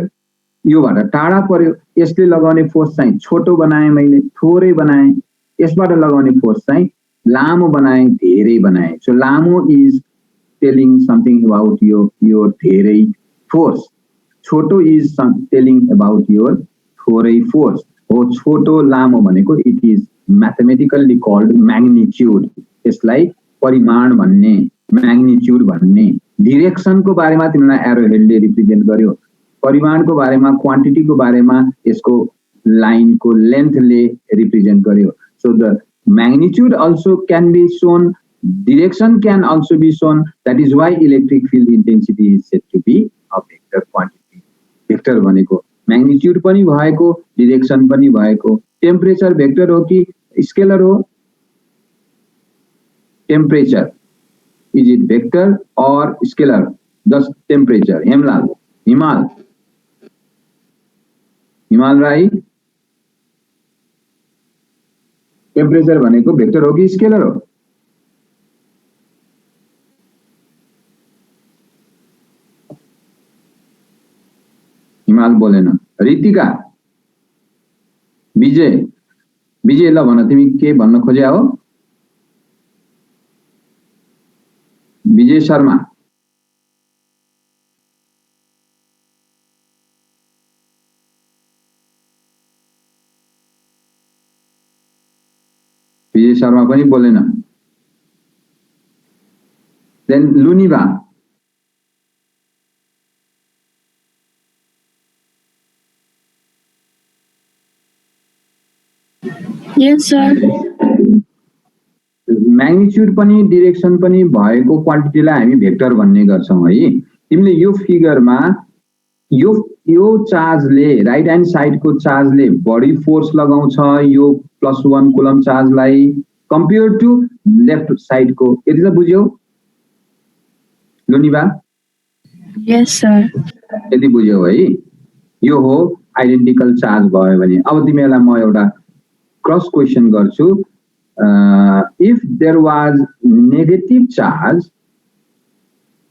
योबाट टाढा पर्यो, यसले लगाउने फोर्स चाहिँ छोटो बनाएँ मैले, थोरै बनाएँ, यसबाट लगाउने फोर्स चाहिँ लामो बनाएँ, धेरै बनाएँ। सो लामो is telling something about your धेरै फोर्स, छोटो इज टेलिङ अबाउट योर थोरै फोर्स हो। छोटो लामो भनेको it is mathematically called magnitude, यसलाई परिमाण भन्ने, म्याग्निच्युड भन्ने। डिरेक्सनको बारेमा तिमीलाई एरो हेडले रिप्रेजेन्ट गर्यो, परिमाणको बारेमा, क्वान्टिटीको बारेमा यसको लाइनको लेन्थले रिप्रेजेन्ट गर्यो। So the magnitude also can be shown, direction can also be shown, that is why electric field intensity is said to be a vector quantity। Vector भनेको म्याग्निच्युड पनि भएको, direction पनि भएको। टेम्परेचर भेक्टर हो कि scalar हो? Temperature, is it vector or scalar? Just temperature. Hemlal, Himal Rai, temperature भनेको vector हो कि स्केलर हो? हिमाल बोलेन। रितिका, विजय ल भन, तिमी के भन्न खोज्या हो? विजय शर्मा, विजय शर्मा पनि बोलेन। Then Luniva, Yes, sir. Magnitude पनि डिरेक्सन पनि भएको क्वान्टिटीलाई हामी भेक्टर भन्ने गर्छौं है। तिमीले यो फिगरमा यो चार्जले, राइट ह्यान्ड साइडको चार्जले बढी फोर्स लगाउँछ यो +1 कुलम चार्जलाई कम्पेयर टु लेफ्ट साइडको, यति त बुझ्यौ लुनिभा? Yes, sir. यति बुझ्यौ है? यो हो आइडेन्टिकल चार्ज भयो भने। अब तिमीहरूलाई म एउटा क्रस क्वेसन गर्छु। If there was negative charge,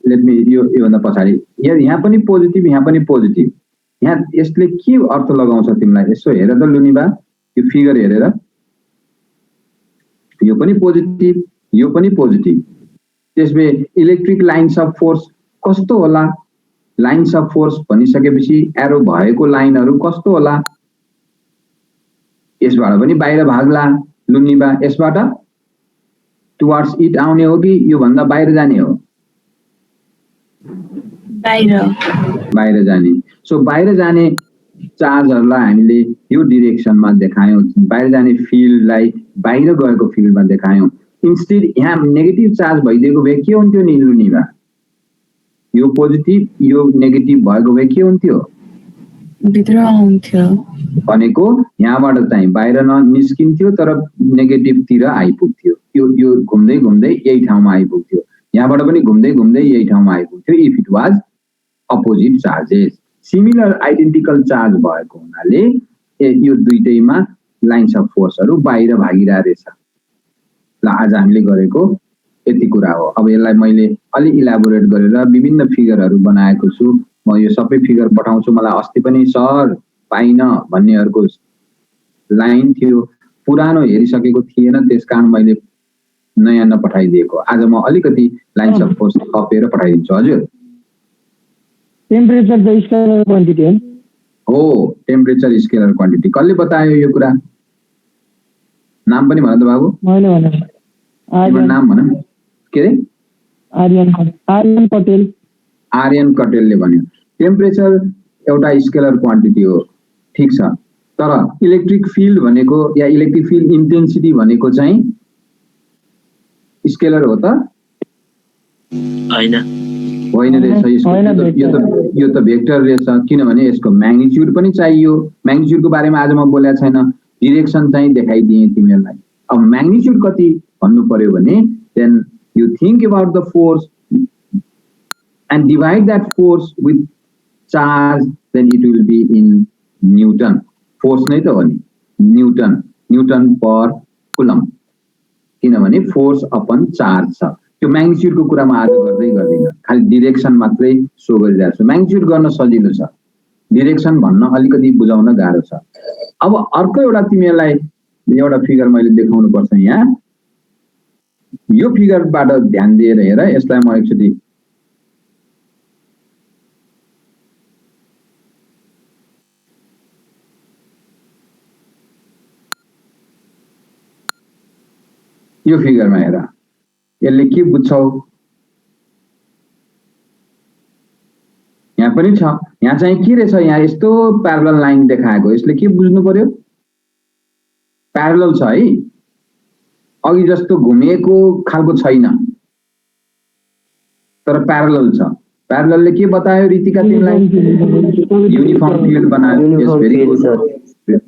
let me, यो भन्दा पछाडि यहाँ पनि पोजिटिभ, यहाँ पनि पोजिटिभ, यहाँ यसले के अर्थ लगाउँछ तिमीलाई? यसो हेर त लुनिभा, यो फिगर हेरेर, यो पनि पोजिटिभ, यो पनि पोजिटिभ, त्यसले इलेक्ट्रिक लाइन्स अफ फोर्स कस्तो होला? लाइन्स अफ फोर्स भनिसकेपछि एरो भएको लाइनहरू कस्तो होला? यसबाट पनि बाहिर भाग्ला लुनिभा, यसबाट टुवार्ड्स इट आउने हो कि यो भन्दा बाहिर जाने हो? बाहिर जाने। सो बाहिर जाने चार्जहरूलाई हामीले यो डिरेक्सनमा देखायौं, बाहिर जाने फिल्डलाई बाहिर गएको फिल्डमा देखायौं। इन्स्टेड यहाँ नेगेटिभ चार्ज भइदिएको भए के हुन्थ्यो नि लुनिभा? यो पोजिटिभ यो नेगेटिभ भएको भए के हुन्थ्यो? भित्र आउँथ्यो भनेको यहाँबाट चाहिँ बाहिर निस्किन्थ्यो तर नेगेटिभतिर आइपुग्थ्यो। यो घुम्दै घुम्दै यही ठाउँमा आइपुग्थ्यो, यहाँबाट पनि घुम्दै घुम्दै यही ठाउँमा आइपुग्थ्यो if it was opposite charges similar identical charge भएको हुनाले यो दुईटैमा लाइन्स अफ फोर्सहरू बाहिर भागिरहेको रहेछ ल आज हामीले गरेको यति कुरा हो अब यसलाई मैले अलि इलाबोरेट गरेर विभिन्न फिगरहरू बनाएको छु म यो सबै फिगर पठाउँछु मलाई अस्ति पनि सर पाइन भन्नेहरूको लाइन थियो पुरानो हेरिसकेको थिएन त्यसकारण मैले नयाँ नपठाइदिएको आज म अलिकति लाइन्स अफ फोर्स थपेर पठाइदिन्छु हजुर टेम्परेचर द स्केलर क्वान्टिटी हो टेम्परेचर स्केलर क्वान्टिटी कसले बतायो यो कुरा नाम पनि भन त बाबु मैले भने नाम भन के रे आर्यन पटेल आर्यन कटेलले भन्यो टेम्परेचर एउटा स्केलर क्वान्टिटी हो ठीक छ तर इलेक्ट्रिक फिल्ड भनेको या इलेक्ट्रिक फिल्ड इन्टेन्सिटी भनेको चाहिँ स्केलर हो त हैन होइन रहेछ यो त भेक्टर रहेछ किनभने यसको म्याग्निट्युड पनि चाहियो म्याग्निट्युडको बारेमा आज म बोलेको छैन डिरेक्सन चाहिँ देखाइदिएँ तिमीहरूलाई अब म्याग्निट्युड कति भन्नु पर्यो भने then you think about the force and divide that force with charge, then it will be in Newton. Force नै त हो नि Newton per coulomb. किनभने फोर्स अपन चार्ज छ त्यो म्याग्निट्युडको कुरा म आज गर्दैन खालि डिरेक्सन मात्रै सो गरिरहेको छु म्याग्निट्युड गर्न सजिलो छ डिरेक्सन भन्न अलिकति बुझाउन गाह्रो छ अब अर्को एउटा तिमीहरूलाई एउटा फिगर मैले देखाउनु पर्छ यहाँ यो फिगरबाट ध्यान दिएर हेर यसलाई म एकचोटि यो फिगरमा हेर यसले के बुझ्छौ यहाँ पनि छ यहाँ चाहिँ के रहेछ यहाँ यस्तो प्यारलल लाइन देखाएको यसले के बुझ्नु पर्यो प्यारलल छ है अघि जस्तो घुमेको खालको छैन तर प्यारलल छ प्यारललले के बतायो रितिका तिमीलाई युनिफर्म फिल्ड बनायो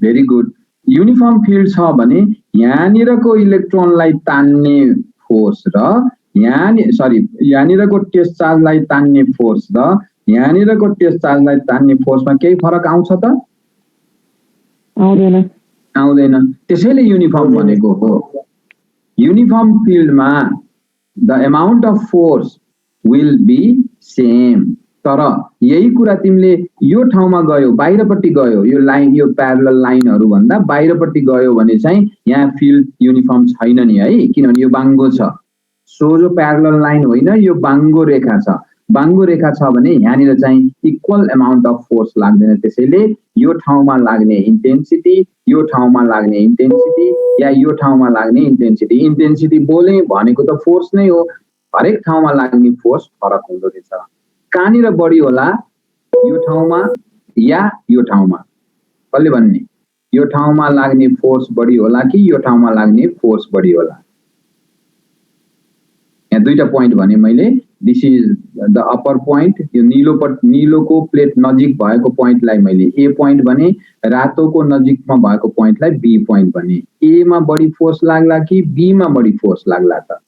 भेरी गुड युनिफर्म फिल्ड छ भने यहाँनिरको इलेक्ट्रोनलाई तान्ने फोर्स र यहाँनिरको टेस्ट चार्जलाई तान्ने फोर्स र यहाँनिरको टेस्ट चार्जलाई तान्ने फोर्समा केही फरक आउँछ त आउँदैन त्यसैले युनिफर्म भनेको हो युनिफर्म फिल्डमा the amount of force will be same तर यही कुरा तिमीले यो ठाउँमा गयो बाहिरपट्टि गयो यो लाइन यो प्यारलल लाइनहरु भन्दा बाहिरपट्टि गयो भने चाहिँ यहाँ फिल्ड युनिफर्म छैन नि है किनभने यो बाङ्गो छ सोझो प्यारलल लाइन होइन यो बाङ्गो रेखा छ भने यहाँनिर चाहिँ इक्वल अमाउन्ट अफ फोर्स लाग्दैन त्यसैले यो ठाउँमा लाग्ने इन्टेन्सिटी यो ठाउँमा लाग्ने इन्टेन्सिटी या यो ठाउँमा लाग्ने इन्टेन्सिटी बोले भनेको त फोर्स नै हो हरेक ठाउँमा लाग्ने फोर्स फरक हुँदो रहेछ कहाँनिर बढी होला यो ठाउँमा या यो ठाउँमा कसले भन्ने यो ठाउँमा लाग्ने फोर्स बढी होला कि यो ठाउँमा लाग्ने फोर्स बढी होला यहाँ दुईटा पोइन्ट भने मैले this is the upper point यो नीलोको प्लेट नजिक भएको पोइन्टलाई मैले ए पोइन्ट भने रातोको नजिकमा भएको पोइन्टलाई बी पोइन्ट भने ए मा बढी फोर्स लाग्ला कि बी मा बढी फोर्स लाग्ला त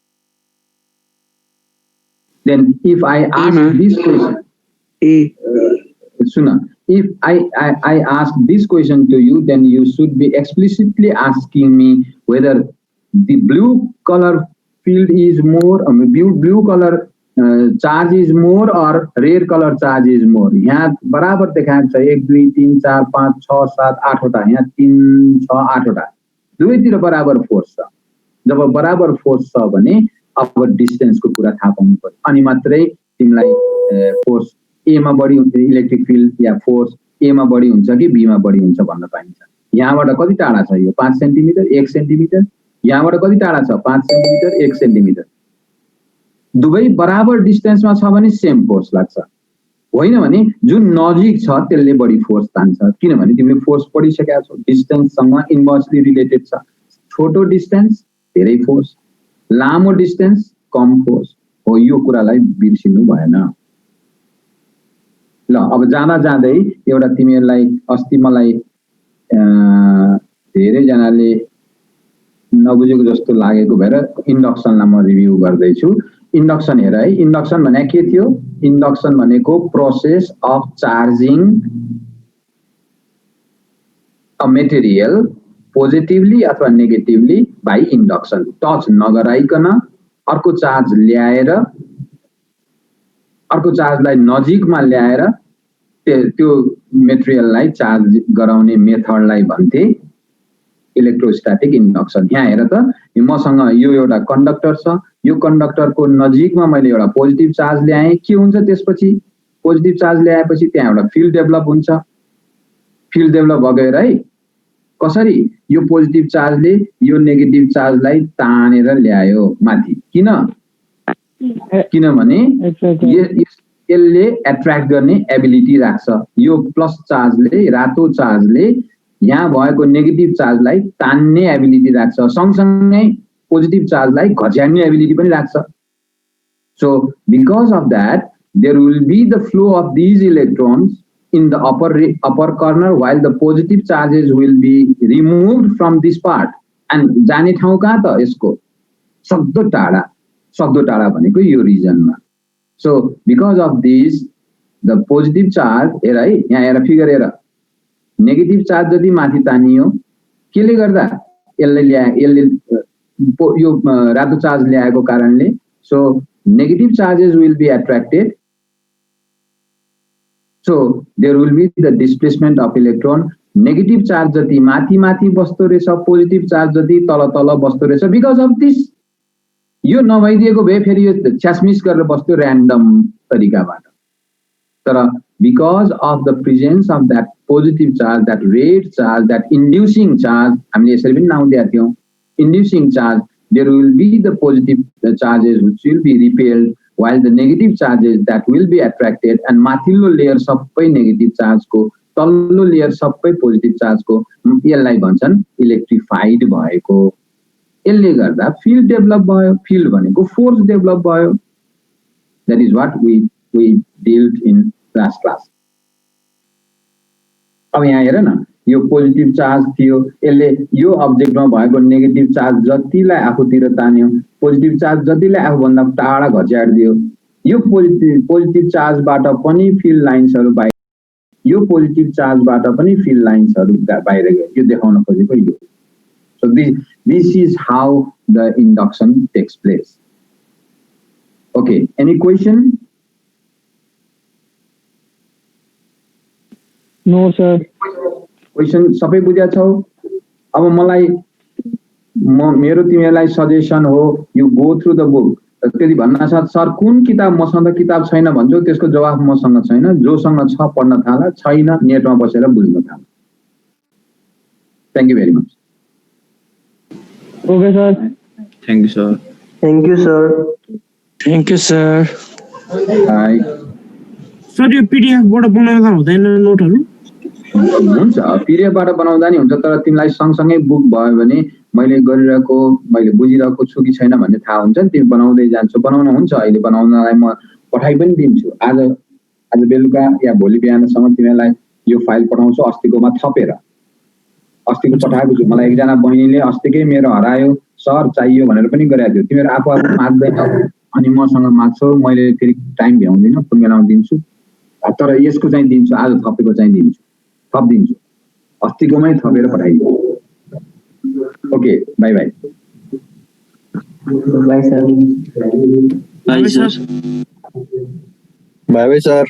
then if I ask this question if I ask this question to you then you should be explicitly asking me whether the blue color field is more blue color charge is more or red color charge is more यहाँ बराबर देखाएको छ 1 2 3 4 5 6 7 8 वटा यहाँ 3 6 8 वटा दुवैतिर बराबर force छ जब बराबर फोर्स छ भने अब डिस्टेन्स को कुरा थाहा पाउनु पर्यो अनि मात्रै तिमीलाई फोर्स ए मा बढी हुन्छ इलेक्ट्रिक फिल्ड या फोर्स ए मा बढी हुन्छ कि बी मा बढी हुन्छ भन्न पाइन्छ यहाँबाट कति टाढा छ यो 5 सेन्टिमिटर 1 सेन्टिमिटर यहाँबाट कति टाढा छ 5 सेन्टिमिटर 1 सेन्टिमिटर दुवै बराबर डिस्टेन्समा छ भने सेम फोर्स लाग्छ होइन भने जुन नजिक छ त्यसले बढी फोर्स तान्छ किनभने तिमीले फोर्स पढिसकेका छौ डिस्टेन्ससँग इन्भर्सली रिलेटेड छ छोटो डिस्टेन्स धेरै फोर्स लामो डिस्टेन्स कम फोर्स हो यो कुरालाई बिर्सिनु भएन ल अब जाँदै एउटा तिमीहरूलाई अस्ति मलाई धेरै जनाले नबुझेको जस्तो लागेको भएर इन्डक्सनलाई म रिभ्यू गर्दै छु इन्डक्सन हेर है इन्डक्सन भने के थियो इन्डक्सन भनेको process of charging a material positively अथवा नेगेटिभली बाई इन्डक्सन। टच नगराइकन अर्को चार्ज ल्याएर अर्को चार्जलाई नजिकमा ल्याएर त्यो मेटेरियललाई चार्ज गराउने मेथडलाई भन्थे इलेक्ट्रोस्ट्याटिक इन्डक्सन। यहाँ हेर त, मसँग यो एउटा कन्डक्टर छ, यो कन्डक्टरको नजिकमा मैले एउटा पोजिटिभ चार्ज ल्याएँ, के हुन्छ त्यसपछि? पोजिटिभ चार्ज ल्याएपछि त्यहाँ एउटा फिल्ड डेभलप हुन्छ। फिल्ड डेभलप भएर है, कसरी? यो पोजिटिभ चार्जले यो नेगेटिभ चार्जलाई तानेर ल्यायो माथि। किनभने यसले एट्र्याक्ट गर्ने एबिलिटी राख्छ। यो प्लस चार्जले, रातो चार्जले यहाँ भएको नेगेटिभ चार्जलाई तान्ने एबिलिटी राख्छ, सँगसँगै पोजिटिभ चार्जलाई घच्याड्ने एबिलिटी पनि राख्छ। So because of that there will be the flow of these electrons in the upper corner while the positive charges will be removed from this part and जाने ठाउँ कहाँ त यसको? सक्दो टाढा भनेको यो रिजनमा। So because of this the positive charge, हेर है यहाँ हेर, फिगर हेर, नेगेटिभ चार्ज जति माथि तानियो केले गर्दा? यसले यो रातो चार्ज ल्याएको कारणले। So negative charges will be attracted. So there will be the displacement of electron. Negative charge जति माथि बस्दो रहेछ, पोजिटिभ चार्ज जति तल बस्दो रहेछ। बिकज अफ दिस यो नभइदिएको भए फेरि यो छ्यासमिस गरेर बस्थ्यो ऱ्यान्डम तरिकाबाट। तर because of the presence of that positive charge, that red charge, that inducing charge, हामीले यसरी पनि नाउँ दिएका थियौँ, inducing charge, there will be the positive charges which will be repelled while the negative charges that will be attracted and माथिल्लो layer सबै negative चार्जको, तल्लो layer सबै पोजिटिभ चार्जको, यसलाई भन्छन् इलेक्ट्रिफाइड भएको। यसले गर्दा फिल्ड डेभलप भयो। फिल्ड भनेको फोर्स डेभलप भयो। That is what we dealt in last class. अब यहाँ हेर न, यो पोजिटिभ चार्ज थियो, यसले यो अब्जेक्टमा भएको नेगेटिभ चार्ज जतिलाई आफूतिर तान्यो, पोजिटिभ चार्ज जतिलाई आफूभन्दा टाढा घच्याडिदियो। यो पोजिटिभ चार्जबाट पनि फिल्ड लाइन्सहरू बाहिर, यो पोजिटिभ चार्जबाट पनि फिल्ड लाइन्सहरू बाहिर गयो। यो देखाउन खोजेको यो। So this is how the induction takes place. Okay, any question? No sir. Question सबै बुझ्या छौ? अब मलाई मेरो तिमीहरूलाई सजेसन हो, you go through the book. त्यति भन्न साथ सर कुन किताब, मसँग त किताब छैन भन्छौ, त्यसको जवाफ मसँग छैन। जोसँग छ पढ्न थाला, छैन नेटमा बसेर बुझ्न थाला। Thank you very much. Okay sir. Thank you sir. Thank you sir. Thank you sir. By. Sir यो पीडीएफबाट बनाउँदा हुँदैन नोटहरू? हुन्छ, पीडीएफबाट बनाउँदा नि हुन्छ, तर तिमीलाई सँगसँगै बुक भयो भने मैले गरिरहेको, मैले बुझिरहेको छु कि छैन भन्ने थाहा हुन्छ नि। तिमी बनाउँदै जान्छौ, बनाउन हुन्छ। अहिले बनाउनलाई म पठाइ पनि दिन्छु। आज बेलुका या भोलि बिहानसम्म तिमीलाई यो फाइल पठाउँछु अस्तिकोमा थपेर। अस्तिको पठाएको छु, मलाई एकजना बहिनीले अस्तिकै मेरो हरायो सर चाहियो भनेर पनि गरेको थियो। तिमीहरू आफू माग्दैनौ अनि मसँग माग्छौ, मैले फेरि टाइम भ्याउँदिनँ, बेलामा दिन्छु। तर यसको चाहिँ दिन्छु, आज थपेको चाहिँ दिन्छु, थप दिन्छु, अस्तिकोमै थपेर पठाइदिन्छु। Okay, by by. By sir. By sir. By by sir.